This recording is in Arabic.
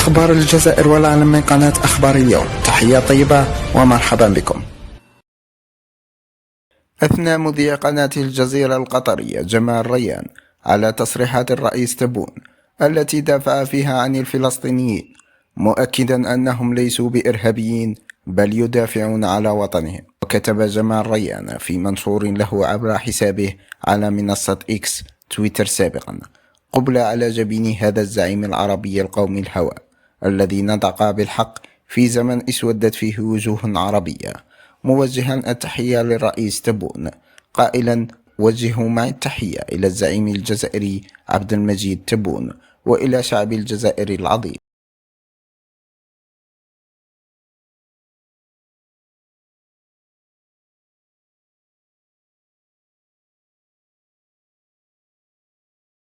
أخبار الجزائر والعالم من قناة أخبار اليوم. تحية طيبة ومرحبا بكم. أثنى مذيع قناة الجزيرة القطرية جمال ريان على تصريحات الرئيس تبون التي دافع فيها عن الفلسطينيين، مؤكدا أنهم ليسوا بإرهابيين بل يدافعون على وطنهم. وكتب جمال ريان في منشور له عبر حسابه على منصة إكس تويتر سابقا: قبل على جبين هذا الزعيم العربي القومي الهوى الذي نطق بالحق في زمن اسودت فيه وجوه عربية، موجها التحية للرئيس تبون قائلا: وجهوا معي التحية إلى الزعيم الجزائري عبد المجيد تبون وإلى شعب الجزائر العظيم.